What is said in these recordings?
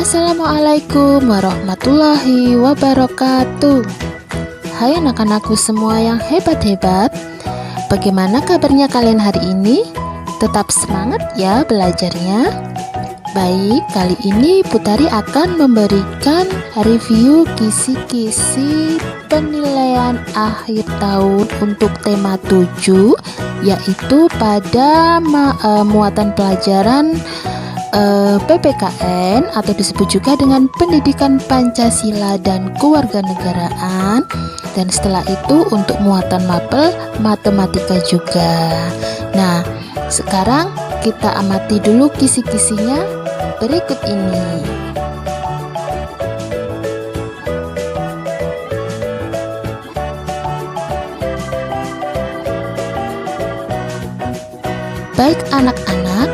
Assalamualaikum warahmatullahi wabarakatuh. Hai anak-anakku semua yang hebat-hebat. Bagaimana kabarnya kalian hari ini? Tetap semangat ya belajarnya. Baik, kali ini Putari akan memberikan review kisi-kisi penilaian akhir tahun untuk tema 7, yaitu pada muatan pelajaran PPKN atau disebut juga dengan Pendidikan Pancasila dan Kewarganegaraan, dan setelah itu untuk muatan mapel matematika juga. Nah, sekarang kita amati dulu kisi-kisinya berikut ini. Baik anak-anak,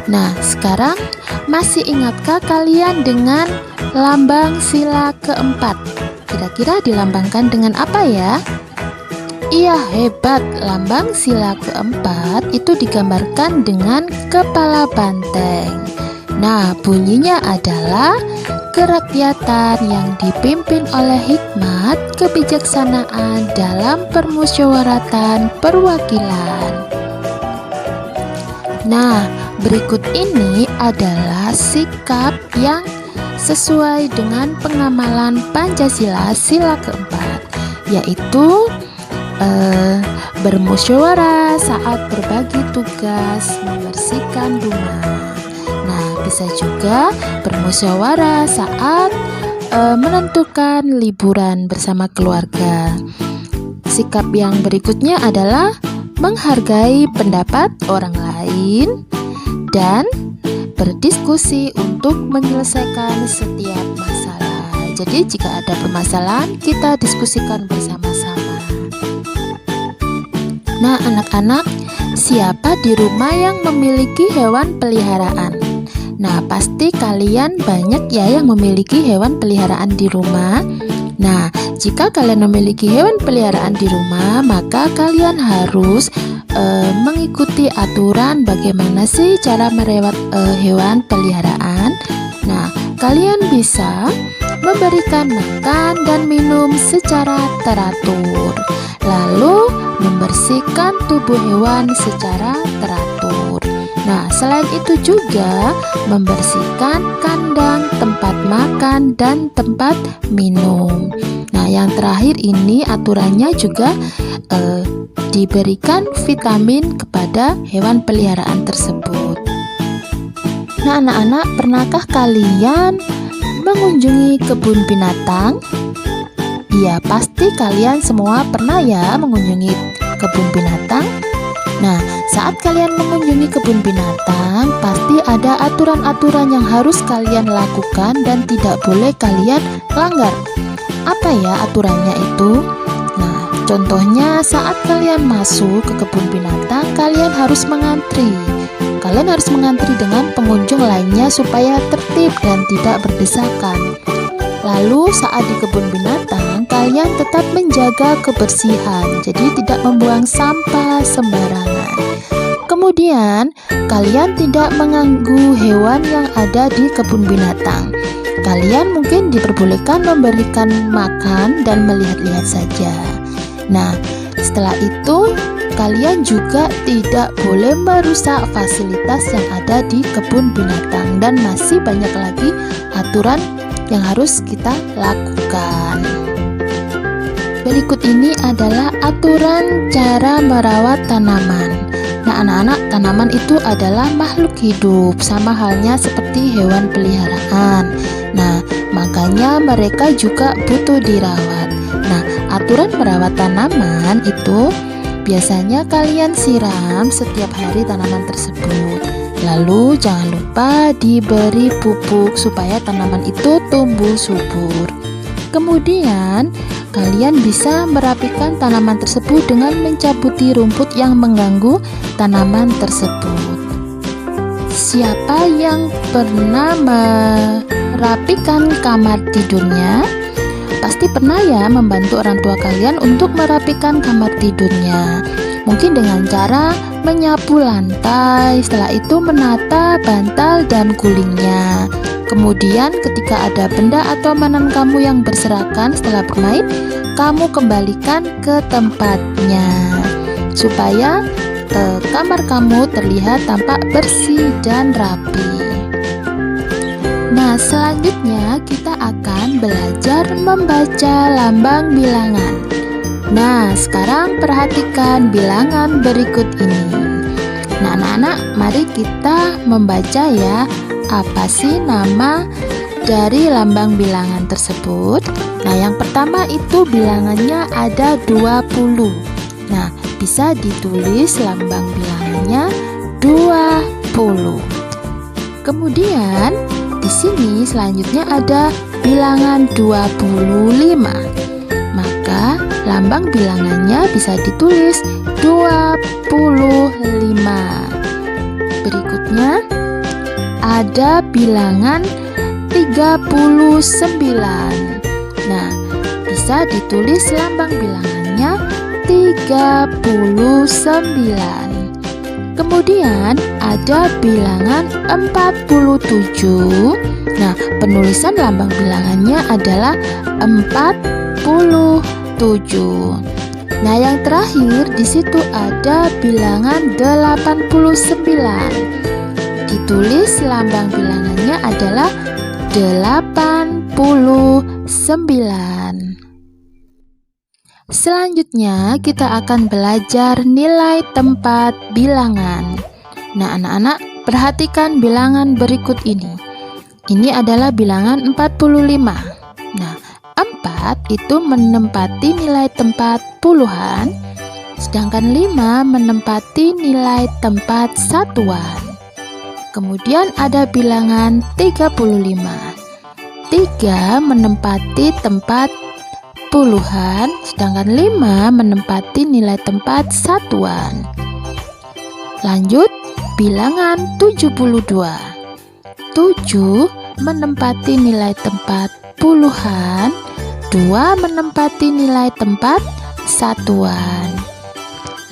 nah sekarang masih ingatkah kalian dengan lambang sila keempat? Kira-kira dilambangkan dengan apa ya? Iya, hebat, lambang sila keempat itu digambarkan dengan kepala banteng. Nah, bunyinya adalah kerakyatan yang dipimpin oleh hikmat kebijaksanaan dalam permusyawaratan perwakilan. Nah, berikut ini adalah sikap yang sesuai dengan pengamalan Pancasila sila keempat, yaitu bermusyawarah saat berbagi tugas membersihkan rumah. Nah, bisa juga bermusyawarah saat menentukan liburan bersama keluarga. Sikap yang berikutnya adalah menghargai pendapat orang lain dan berdiskusi untuk menyelesaikan setiap masalah. Jadi jika ada permasalahan, kita diskusikan bersama-sama. Nah anak-anak, siapa di rumah yang memiliki hewan peliharaan? Nah, pasti kalian banyak ya yang memiliki hewan peliharaan di rumah. Nah, jika kalian memiliki hewan peliharaan di rumah, maka kalian harus mengikuti aturan bagaimana sih cara merawat hewan peliharaan. Nah, kalian bisa memberikan makan dan minum secara teratur, lalu membersihkan tubuh hewan secara teratur. Nah, selain itu juga membersihkan kandang, tempat makan, dan tempat minum. Nah, yang terakhir ini aturannya juga diberikan vitamin kepada hewan peliharaan tersebut. Nah, anak-anak, pernahkah kalian mengunjungi kebun binatang? Iya, pasti kalian semua pernah ya mengunjungi kebun binatang. Nah, saat kalian mengunjungi kebun binatang, pasti ada aturan-aturan yang harus kalian lakukan dan tidak boleh kalian langgar. Apa ya aturannya itu? Nah, contohnya saat kalian masuk ke kebun binatang, kalian harus mengantri. Kalian harus mengantri dengan pengunjung lainnya supaya tertib dan tidak berdesakan. Lalu saat di kebun binatang, kalian tetap menjaga kebersihan, jadi tidak membuang sampah sembarangan. Kemudian, kalian tidak mengganggu hewan yang ada di kebun binatang. Kalian mungkin diperbolehkan memberikan makan dan melihat-lihat saja. Nah, setelah itu kalian juga tidak boleh merusak fasilitas yang ada di kebun binatang, dan masih banyak lagi aturan yang harus kita lakukan. Berikut ini adalah aturan cara merawat tanaman. Nah anak-anak, tanaman itu adalah makhluk hidup, sama halnya seperti hewan peliharaan. Nah, makanya mereka juga butuh dirawat. Nah, aturan merawat tanaman itu biasanya kalian siram setiap hari tanaman tersebut. Lalu jangan lupa diberi pupuk supaya tanaman itu tumbuh subur. Kemudian kalian bisa merapikan tanaman tersebut dengan mencabuti rumput yang mengganggu tanaman tersebut. Siapa yang pernah merapikan kamar tidurnya? Pasti pernah ya membantu orang tua kalian untuk merapikan kamar tidurnya. Mungkin dengan cara menyapu lantai, setelah itu menata bantal dan gulingnya. Kemudian ketika ada benda atau mainan kamu yang berserakan setelah bermain, kamu kembalikan ke tempatnya supaya kamar kamu terlihat tampak bersih dan rapi. Nah, selanjutnya kita akan belajar membaca lambang bilangan. Nah, sekarang perhatikan bilangan berikut ini. Nah, anak-anak, mari kita membaca ya, apa sih nama dari lambang bilangan tersebut. Nah, yang pertama itu bilangannya ada 20. Nah, bisa ditulis lambang bilangannya 20. Kemudian di sini selanjutnya ada bilangan 25. Maka lambang bilangannya bisa ditulis 25. Berikutnya ada bilangan 39. Nah, bisa ditulis lambang bilangannya 39. Kemudian ada bilangan 47. Nah, penulisan lambang bilangannya adalah 47. Nah, yang terakhir di situ ada bilangan 89. Ditulis lambang bilangannya adalah 89. Selanjutnya kita akan belajar nilai tempat bilangan. Nah, anak-anak, perhatikan bilangan berikut ini. Ini adalah bilangan 45. Nah, 4 itu menempati nilai tempat puluhan, sedangkan 5 menempati nilai tempat satuan. Kemudian ada bilangan 35. 3 menempati tempat puluhan, sedangkan 5 menempati nilai tempat satuan. Lanjut, bilangan 72. 7 menempati nilai tempat puluhan, 2 menempati nilai tempat satuan.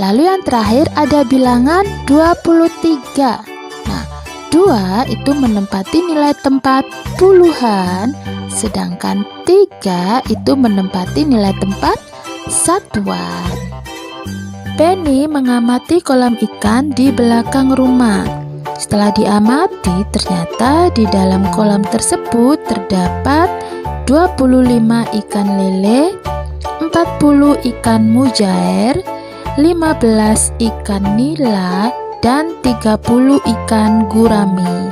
Lalu yang terakhir ada bilangan 23. Nah, 2 itu menempati nilai tempat puluhan, sedangkan 3 itu menempati nilai tempat satuan. Penny mengamati kolam ikan di belakang rumah. Setelah diamati, ternyata di dalam kolam tersebut terdapat 25 ikan lele, 40 ikan mujair, 15 ikan nila, dan 30 ikan gurami.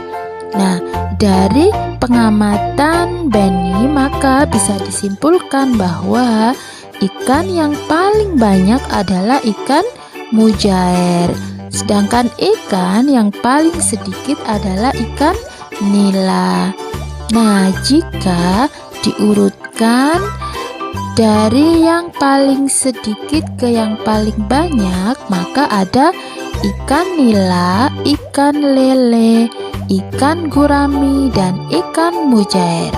Nah, dari pengamatan Benny, maka bisa disimpulkan bahwa ikan yang paling banyak adalah ikan mujair, sedangkan ikan yang paling sedikit adalah ikan nila. Nah, jika diurutkan dari yang paling sedikit ke yang paling banyak, maka ada ikan nila, ikan lele, ikan gurami, dan ikan mujair.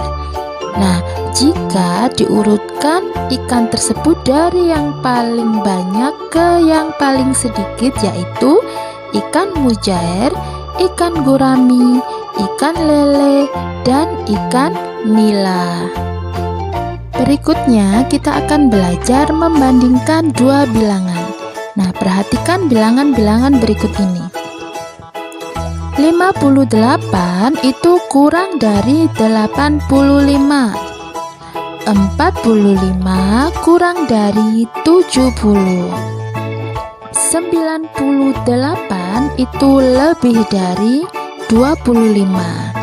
Nah, jika diurutkan ikan tersebut dari yang paling banyak ke yang paling sedikit, yaitu ikan mujair, ikan gurami, ikan lele, dan ikan nila. Berikutnya kita akan belajar membandingkan dua bilangan. Nah, perhatikan bilangan-bilangan berikut ini. 58 itu kurang dari 85. 45 kurang dari 70. 98 itu lebih dari 25.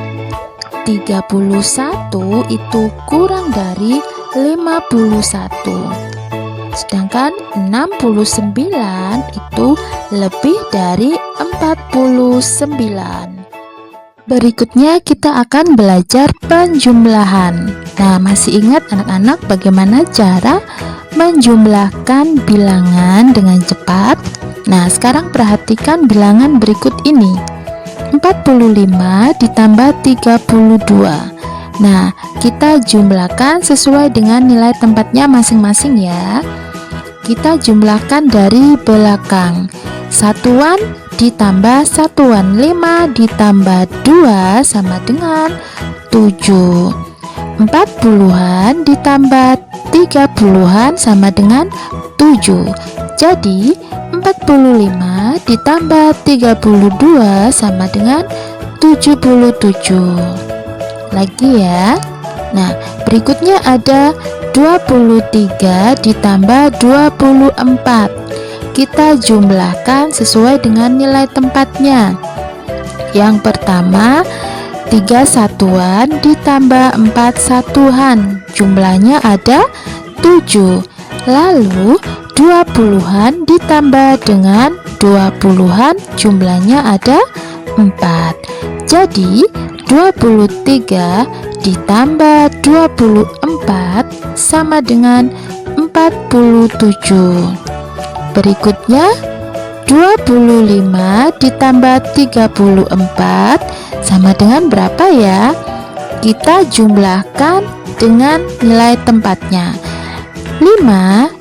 31 itu kurang dari 51. Sedangkan 69 itu lebih dari 49. Berikutnya kita akan belajar penjumlahan. Nah, masih ingat anak-anak bagaimana cara menjumlahkan bilangan dengan cepat? Nah, sekarang perhatikan bilangan berikut ini. 45 ditambah 32. Nah, kita jumlahkan sesuai dengan nilai tempatnya masing-masing ya. Kita jumlahkan dari belakang. Satuan ditambah satuan, 5 ditambah 2 sama dengan 7. 40-an ditambah 30-an sama dengan 7. Jadi 45 ditambah 32 sama dengan 77. Lagi ya. Nah, berikutnya ada 23 ditambah 24. Kita jumlahkan sesuai dengan nilai tempatnya. Yang pertama, 3 satuan ditambah 4 satuan, jumlahnya ada 7. Lalu 20-an ditambah dengan 20-an, jumlahnya ada 4. Jadi 23 ditambah 24 sama dengan 47. Berikutnya 25 ditambah 34 sama dengan berapa ya? Kita jumlahkan dengan nilai tempatnya. 5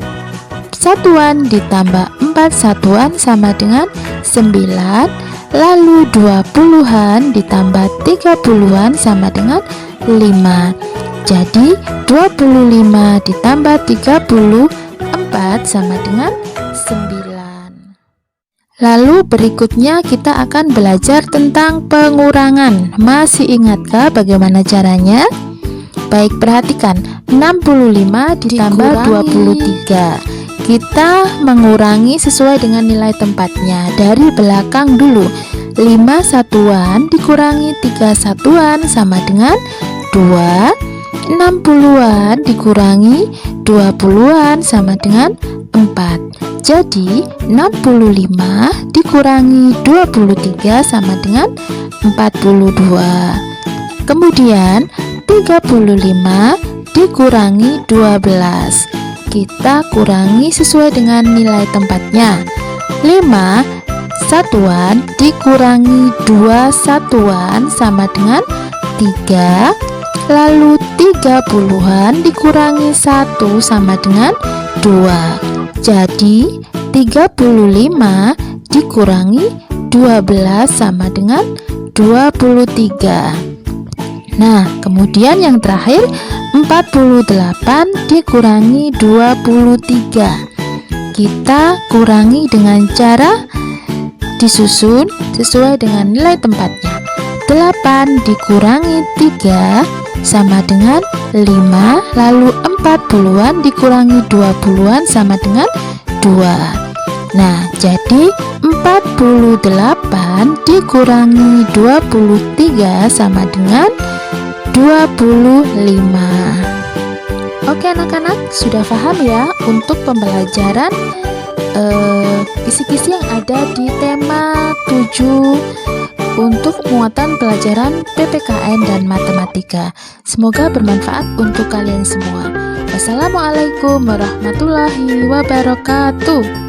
satuan ditambah 4 satuan sama dengan 9. Lalu 20-an ditambah 30-an sama dengan 5. Jadi 25 ditambah 34 sama dengan 9. Lalu berikutnya kita akan belajar tentang pengurangan. Masih ingatkah bagaimana caranya? Baik, perhatikan. 65 ditambah 23. Kita mengurangi sesuai dengan nilai tempatnya. Dari belakang dulu. 5 satuan dikurangi 3 satuan sama dengan 2. 60-an dikurangi 20-an sama dengan 4. Jadi 65 dikurangi 23 sama dengan 42. Kemudian 35 dikurangi 12. Kita kurangi sesuai dengan nilai tempatnya. 5 satuan dikurangi 2 satuan sama dengan 3. Lalu 30-an dikurangi 1 sama dengan 2. Jadi 35 dikurangi 12 sama dengan 23. Nah, kemudian yang terakhir 48 dikurangi 23. Kita kurangi dengan cara disusun sesuai dengan nilai tempatnya. 8 dikurangi 3 sama dengan 5. Lalu 40-an dikurangi 20-an sama dengan 2. Nah, jadi 48 dikurangi 23 sama dengan 25. Oke anak-anak, sudah paham ya untuk pembelajaran kisi-kisi yang ada di tema 7 untuk muatan pelajaran PPKN dan matematika. Semoga bermanfaat untuk kalian semua. Wassalamualaikum warahmatullahi wabarakatuh.